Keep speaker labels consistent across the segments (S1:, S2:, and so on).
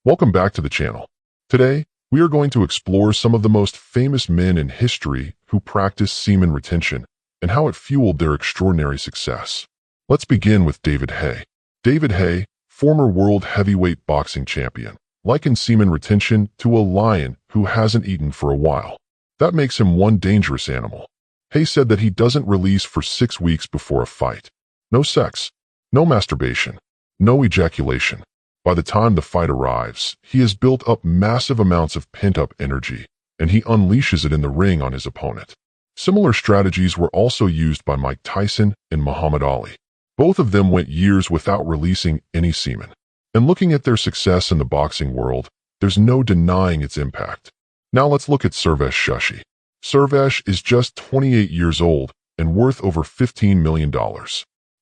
S1: Welcome back to the channel. Today, we are going to explore some of the most famous men in history who practiced semen retention and how it fueled their extraordinary success. Let's begin with David Haye. David Haye, former world heavyweight boxing champion, likened semen retention to a lion who hasn't eaten for a while. That makes him one dangerous animal. Haye said that he doesn't release for 6 weeks before a fight. No sex, no masturbation, no ejaculation. By the time the fight arrives, he has built up massive amounts of pent-up energy, and he unleashes it in the ring on his opponent. Similar strategies were also used by Mike Tyson and Muhammad Ali. Both of them went years without releasing any semen. And looking at their success in the boxing world, there's no denying its impact. Now let's look at Servesh Shushi. Servesh is just 28 years old and worth over $15 million.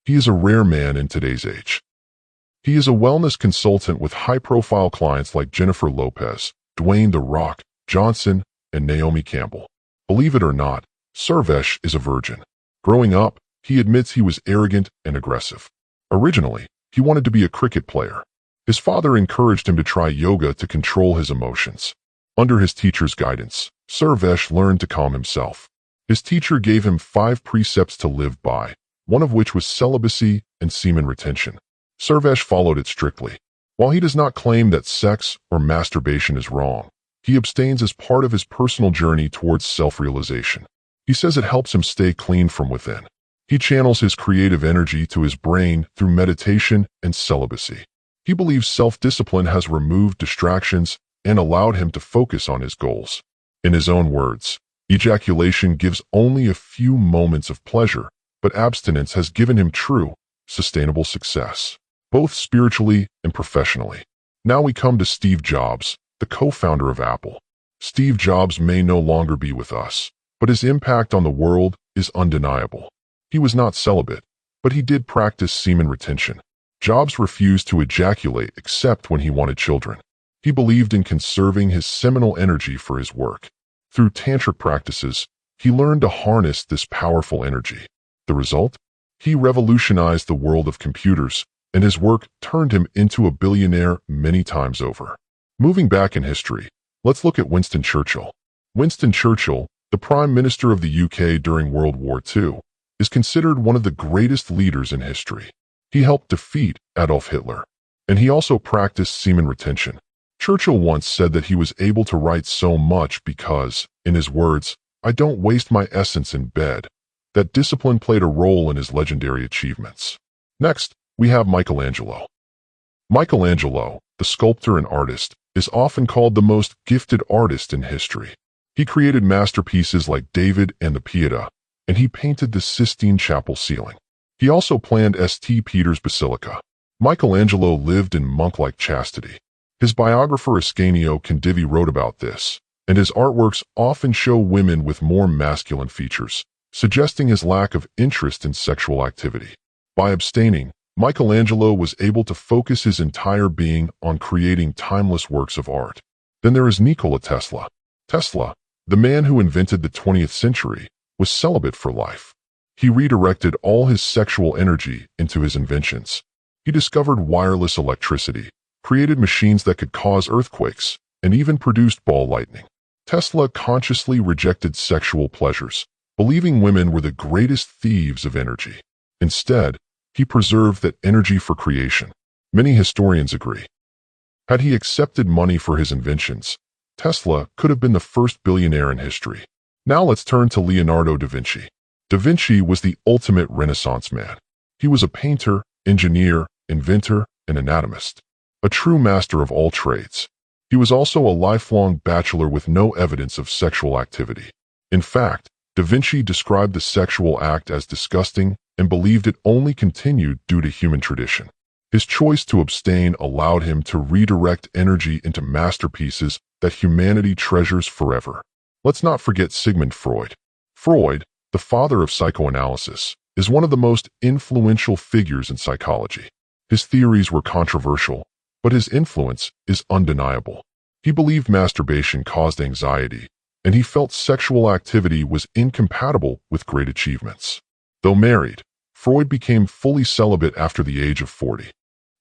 S1: He is a rare man in today's age. He is a wellness consultant with high-profile clients like Jennifer Lopez, Dwayne "The Rock" Johnson, and Naomi Campbell. Believe it or not, Servesh is a virgin. Growing up, he admits he was arrogant and aggressive. Originally, he wanted to be a cricket player. His father encouraged him to try yoga to control his emotions. Under his teacher's guidance, Servesh learned to calm himself. His teacher gave him 5 precepts to live by, one of which was celibacy and semen retention. Servesh followed it strictly. While he does not claim that sex or masturbation is wrong, he abstains as part of his personal journey towards self-realization. He says it helps him stay clean from within. He channels his creative energy to his brain through meditation and celibacy. He believes self-discipline has removed distractions and allowed him to focus on his goals. In his own words, ejaculation gives only a few moments of pleasure, but abstinence has given him true, sustainable success, both spiritually and professionally. Now we come to Steve Jobs, the co-founder of Apple. Steve Jobs may no longer be with us, but his impact on the world is undeniable. He was not celibate, but he did practice semen retention. Jobs refused to ejaculate except when he wanted children. He believed in conserving his seminal energy for his work. Through tantric practices, he learned to harness this powerful energy. The result? He revolutionized the world of computers, and his work turned him into a billionaire many times over. Moving back in history, let's look at Winston Churchill. Winston Churchill, the Prime Minister of the UK during World War II, is considered one of the greatest leaders in history. He helped defeat Adolf Hitler, and he also practiced semen retention. Churchill once said that he was able to write so much because, in his words, "I don't waste my essence in bed." That discipline played a role in his legendary achievements. Next, we have Michelangelo. Michelangelo, the sculptor and artist, is often called the most gifted artist in history. He created masterpieces like David and the Pietà, and he painted the Sistine Chapel ceiling. He also planned St. Peter's Basilica. Michelangelo lived in monk-like chastity. His biographer Ascanio Condivi wrote about this, and his artworks often show women with more masculine features, suggesting his lack of interest in sexual activity. By abstaining, Michelangelo was able to focus his entire being on creating timeless works of art. Then there is Nikola Tesla. Tesla, the man who invented the 20th century, was celibate for life. He redirected all his sexual energy into his inventions. He discovered wireless electricity, created machines that could cause earthquakes, and even produced ball lightning. Tesla consciously rejected sexual pleasures, believing women were the greatest thieves of energy. Instead, he preserved that energy for creation. Many historians agree. Had he accepted money for his inventions, Tesla could have been the first billionaire in history. Now let's turn to Leonardo da Vinci. Da Vinci was the ultimate Renaissance man. He was a painter, engineer, inventor, and anatomist. A true master of all trades. He was also a lifelong bachelor with no evidence of sexual activity. In fact, Da Vinci described the sexual act as disgusting and believed it only continued due to human tradition. His choice to abstain allowed him to redirect energy into masterpieces that humanity treasures forever. Let's not forget Sigmund Freud. Freud, the father of psychoanalysis, is one of the most influential figures in psychology. His theories were controversial, but his influence is undeniable. He believed masturbation caused anxiety, and he felt sexual activity was incompatible with great achievements. Though married, Freud became fully celibate after the age of 40.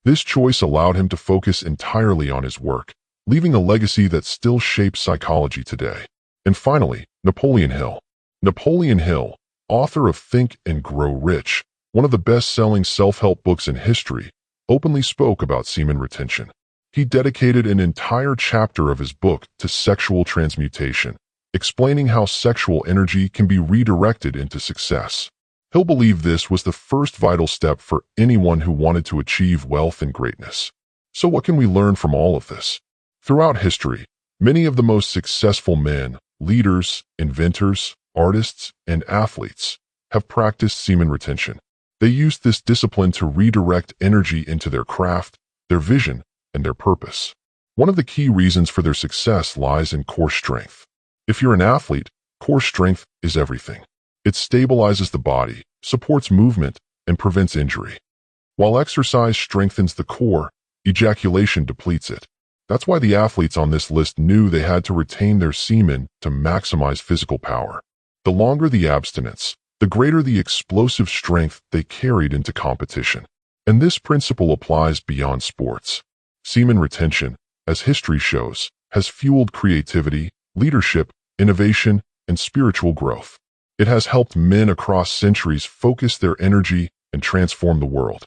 S1: This choice allowed him to focus entirely on his work, leaving a legacy that still shapes psychology today. And finally, Napoleon Hill. Napoleon Hill, author of Think and Grow Rich, one of the best-selling self-help books in history, openly spoke about semen retention. He dedicated an entire chapter of his book to sexual transmutation, explaining how sexual energy can be redirected into success. Hill believed this was the first vital step for anyone who wanted to achieve wealth and greatness. So what can we learn from all of this? Throughout history, many of the most successful men, leaders, inventors, artists, and athletes have practiced semen retention. They used this discipline to redirect energy into their craft, their vision, and their purpose. One of the key reasons for their success lies in core strength. If you're an athlete, core strength is everything. It stabilizes the body, supports movement, and prevents injury. While exercise strengthens the core, ejaculation depletes it. That's why the athletes on this list knew they had to retain their semen to maximize physical power. The longer the abstinence, the greater the explosive strength they carried into competition. And this principle applies beyond sports. Semen retention, as history shows, has fueled creativity, leadership, innovation, and spiritual growth. It has helped men across centuries focus their energy and transform the world.